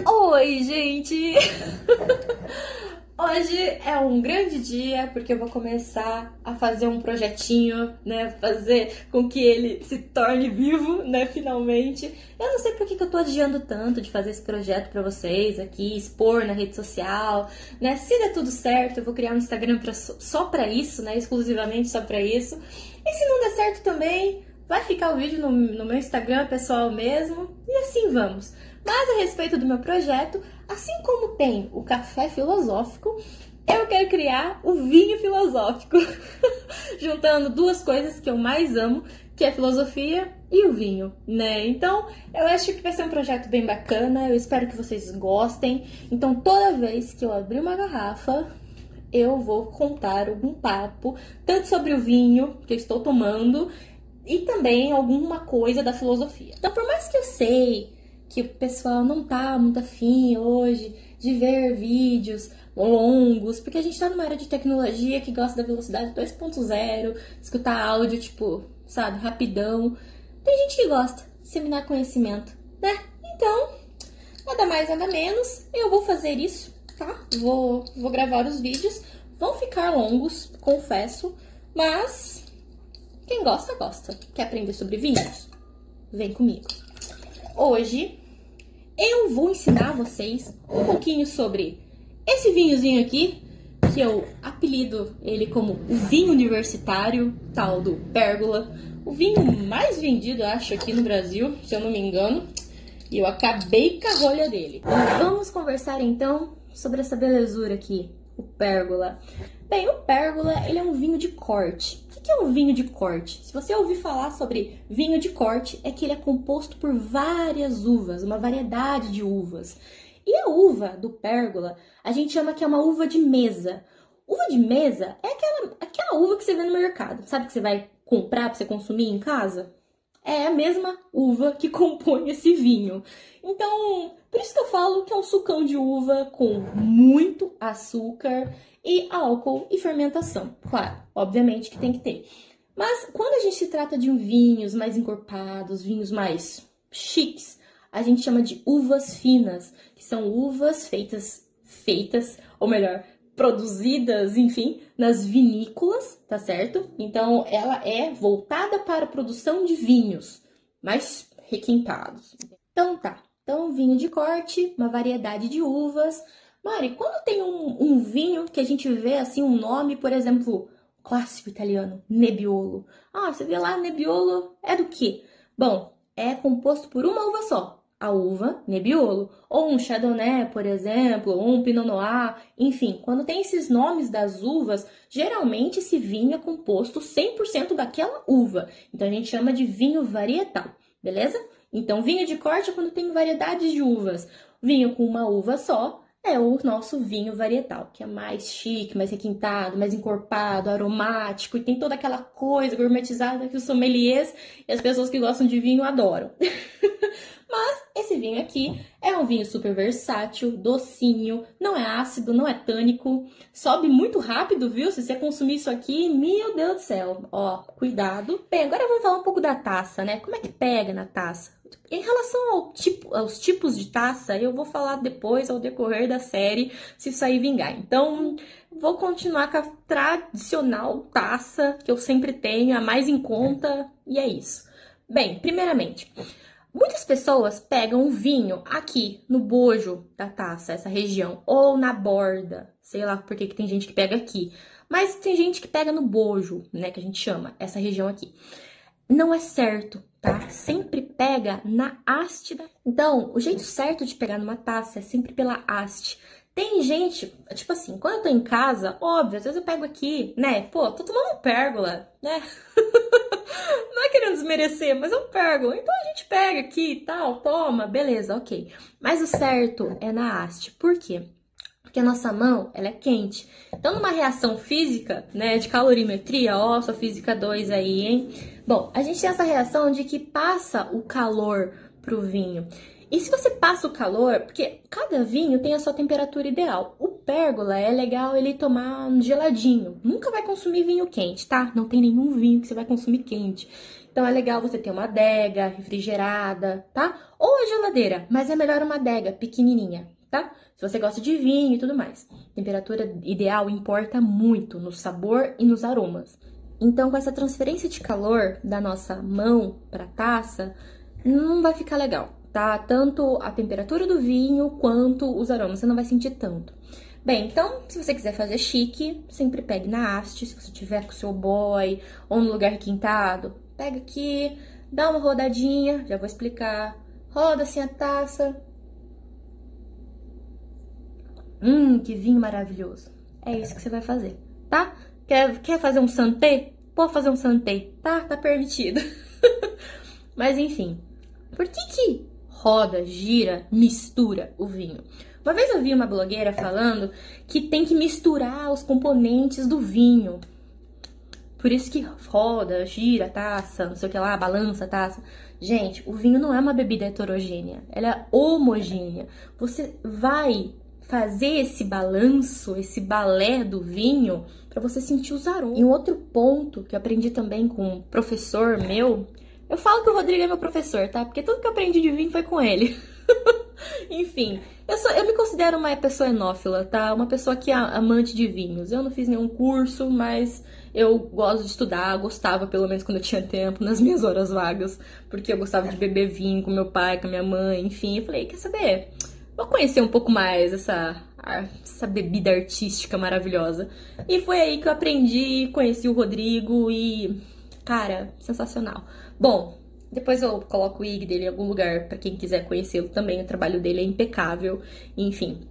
Oi, gente! Hoje é um grande dia porque eu vou começar a fazer um projetinho, né? Fazer com que ele se torne vivo, né? Finalmente. Eu não sei por que eu tô adiando tanto de fazer esse projeto pra vocês aqui, expor na rede social, né? Se der tudo certo, eu vou criar um Instagram só pra isso, né? Exclusivamente só pra isso. E se não der certo também, vai ficar o vídeo no meu Instagram pessoal mesmo. E assim vamos. Mas a respeito do meu projeto, assim como tem o café filosófico, eu quero criar o vinho filosófico, juntando duas coisas que eu mais amo, que é a filosofia e o vinho, né? Então, eu acho que vai ser um projeto bem bacana, eu espero que vocês gostem. Então, toda vez que eu abrir uma garrafa, eu vou contar algum papo, tanto sobre o vinho que eu estou tomando, e também alguma coisa da filosofia. Então, por mais que eu sei que o pessoal não tá muito afim hoje de ver vídeos longos, porque a gente tá numa área de tecnologia que gosta da velocidade 2.0, escutar áudio, tipo, sabe, rapidão. Tem gente que gosta de disseminar conhecimento, né? Então, nada mais, nada menos, eu vou fazer isso, tá? Vou gravar os vídeos, vão ficar longos, confesso, mas quem gosta, gosta. Quer aprender sobre vinhos? Vem comigo. Hoje eu vou ensinar vocês um pouquinho sobre esse vinhozinho aqui, que eu apelido ele como o vinho universitário, tal do Pérgola. O vinho mais vendido, acho, aqui no Brasil, se eu não me engano. E eu acabei com a rolha dele. Vamos conversar então sobre essa belezura aqui, o Pérgola. Bem, o Pérgola, ele é um vinho de corte. O que é um vinho de corte? Se você ouvir falar sobre vinho de corte, é que ele é composto por várias uvas, uma variedade de uvas. E a uva do Pérgola, a gente chama que é uma uva de mesa. Uva de mesa é aquela uva que você vê no mercado. Sabe que você vai comprar para você consumir em casa? É a mesma uva que compõe esse vinho. Então, por isso que eu falo que é um sucão de uva com muito açúcar e álcool e fermentação. Claro, obviamente que tem que ter. Mas quando a gente se trata de vinhos mais encorpados, vinhos mais chiques, a gente chama de uvas finas, que são uvas feitas, ou melhor, produzidas, enfim, nas vinícolas, tá certo? Então, ela é voltada para a produção de vinhos mais requintados. Então, tá. Então, vinho de corte, uma variedade de uvas. Mari, quando tem um vinho que a gente vê, assim, um nome, por exemplo, clássico italiano, Nebbiolo. Ah, você vê lá, Nebbiolo é do quê? Bom, é composto por uma uva só, a uva Nebbiolo, ou um Chardonnay, por exemplo, ou um Pinot Noir, enfim, quando tem esses nomes das uvas, geralmente esse vinho é composto 100% daquela uva, então a gente chama de vinho varietal, beleza? Então, vinho de corte é quando tem variedades de uvas, vinho com uma uva só é o nosso vinho varietal, que é mais chique, mais requintado, mais encorpado, aromático, e tem toda aquela coisa gourmetizada que os sommeliers e as pessoas que gostam de vinho adoram. Mas esse vinho aqui é um vinho super versátil, docinho, não é ácido, não é tânico, sobe muito rápido, viu? Se você consumir isso aqui, meu Deus do céu, ó, cuidado. Bem, agora vamos falar um pouco da taça, né? Como é que pega na taça? Em relação aos tipos de taça, eu vou falar depois, ao decorrer da série, se isso aí vingar. Então, vou continuar com a tradicional taça que eu sempre tenho, a mais em conta, e é isso. Bem, primeiramente, muitas pessoas pegam o vinho aqui no bojo da taça, essa região, ou na borda, sei lá por que tem gente que pega aqui, mas tem gente que pega no bojo, né, que a gente chama, essa região aqui. Não é certo, tá? Sempre pega na haste. Então, o jeito certo de pegar numa taça é sempre pela haste. Tem gente, tipo assim, quando eu tô em casa, óbvio, às vezes eu pego aqui, né? Pô, tô tomando um Pérgola, né? Não é querendo desmerecer, mas é um Pérgola. Então a gente pega aqui e tal, toma, beleza, ok. Mas o certo é na haste. Por quê? Porque a nossa mão, ela é quente. Então, numa reação física, né, de calorimetria, ó, sua física 2 aí, hein? Bom, a gente tem essa reação de que passa o calor pro vinho. E se você passa o calor, porque cada vinho tem a sua temperatura ideal. O Pérgola é legal ele tomar geladinho. Nunca vai consumir vinho quente, tá? Não tem nenhum vinho que você vai consumir quente. Então é legal você ter uma adega refrigerada, tá? Ou a geladeira, mas é melhor uma adega pequenininha, tá? Se você gosta de vinho e tudo mais. Temperatura ideal importa muito no sabor e nos aromas. Então, com essa transferência de calor da nossa mão para a taça, não vai ficar legal, tá? Tanto a temperatura do vinho quanto os aromas, você não vai sentir tanto. Bem, então, se você quiser fazer chique, sempre pegue na haste, se você tiver com o seu boy ou no lugar requintado, pega aqui, dá uma rodadinha, já vou explicar. Roda assim a taça. Que vinho maravilhoso. É isso que você vai fazer, tá? Quer fazer um santé? Pode fazer um santé, tá? Tá permitido. Mas enfim, por que roda, gira, mistura o vinho? Uma vez eu vi uma blogueira falando que tem que misturar os componentes do vinho. Por isso que roda, gira a taça, não sei o que lá, balança a taça. Gente, o vinho não é uma bebida heterogênea, ela é homogênea. Você vai fazer esse balanço, esse balé do vinho para você sentir os aromas. E um outro ponto que eu aprendi também com um professor meu, eu falo que o Rodrigo é meu professor, tá? Porque tudo que eu aprendi de vinho foi com ele. Enfim, eu me considero uma pessoa enófila, tá? Uma pessoa que é amante de vinhos. Eu não fiz nenhum curso, mas eu gosto de estudar, gostava pelo menos quando eu tinha tempo, nas minhas horas vagas, porque eu gostava de beber vinho com meu pai, com a minha mãe, enfim. Eu falei, quer saber? Vou conhecer um pouco mais essa bebida artística maravilhosa. E foi aí que eu aprendi, conheci o Rodrigo e, cara, sensacional. Bom, depois eu coloco o IG dele em algum lugar para quem quiser conhecê-lo também. O trabalho dele é impecável. Enfim,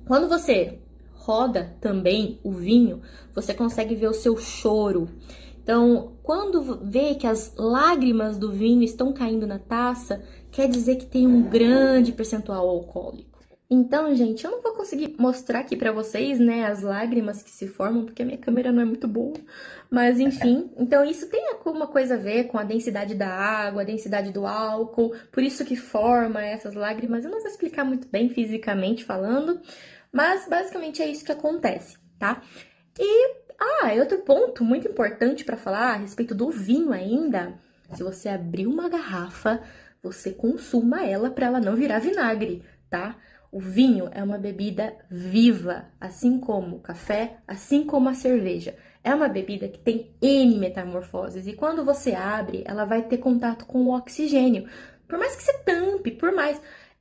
quando você roda também o vinho, você consegue ver o seu choro. Então, quando vê que as lágrimas do vinho estão caindo na taça, quer dizer que tem um grande percentual alcoólico. Então, gente, eu não vou conseguir mostrar aqui pra vocês, né, as lágrimas que se formam, porque a minha câmera não é muito boa. Mas, enfim, então isso tem alguma coisa a ver com a densidade da água, a densidade do álcool, por isso que forma essas lágrimas. Eu não vou explicar muito bem fisicamente falando, mas basicamente é isso que acontece, tá? E outro ponto muito importante pra falar a respeito do vinho ainda, se você abrir uma garrafa, você consuma ela pra ela não virar vinagre, tá? O vinho é uma bebida viva, assim como o café, assim como a cerveja. É uma bebida que tem N metamorfoses e quando você abre, ela vai ter contato com o oxigênio. Por mais que você tampe,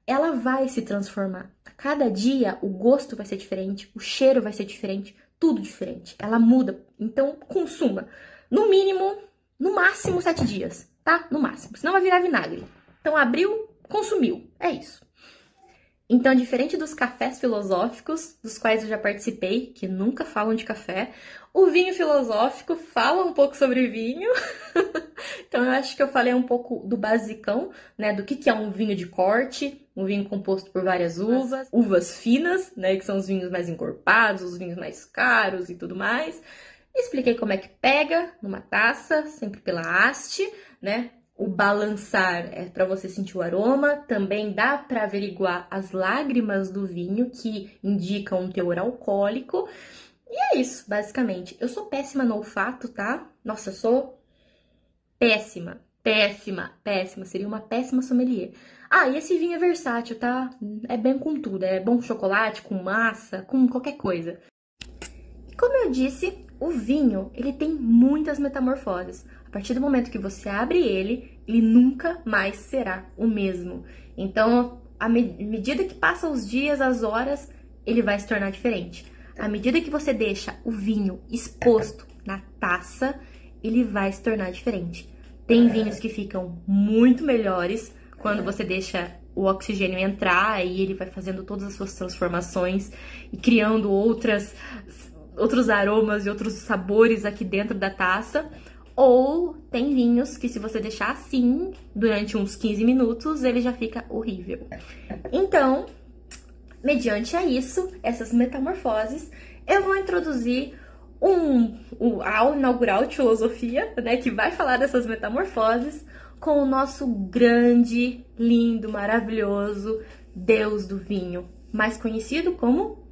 ela vai se transformar. A cada dia o gosto vai ser diferente, o cheiro vai ser diferente, tudo diferente. Ela muda, então consuma. No mínimo, no máximo 7 dias, tá? No máximo, senão vai virar vinagre. Então abriu, consumiu, é isso. Então, diferente dos cafés filosóficos, dos quais eu já participei, que nunca falam de café, o vinho filosófico fala um pouco sobre vinho. Então, eu acho que eu falei um pouco do basicão, né, do que é um vinho de corte, um vinho composto por várias uvas finas, né, que são os vinhos mais encorpados, os vinhos mais caros e tudo mais. Expliquei como é que pega numa taça, sempre pela haste, né? O balançar é para você sentir o aroma, também dá para averiguar as lágrimas do vinho, que indicam um teor alcoólico. E é isso, basicamente. Eu sou péssima no olfato, tá? Nossa, eu sou péssima, péssima, péssima. Seria uma péssima sommelier. E esse vinho é versátil, tá? É bem com tudo. É bom com chocolate, com massa, com qualquer coisa. Como eu disse, o vinho, ele tem muitas metamorfoses. A partir do momento que você abre ele nunca mais será o mesmo. Então, à medida que passam os dias, as horas, ele vai se tornar diferente. À medida que você deixa o vinho exposto na taça, ele vai se tornar diferente. Tem vinhos que ficam muito melhores quando você deixa o oxigênio entrar e ele vai fazendo todas as suas transformações e criando outros aromas e outros sabores aqui dentro da taça. Ou tem vinhos que se você deixar assim, durante uns 15 minutos, ele já fica horrível. Então, mediante a isso, essas metamorfoses, eu vou introduzir a aula inaugural de filosofia, né, que vai falar dessas metamorfoses, com o nosso grande, lindo, maravilhoso Deus do vinho, mais conhecido como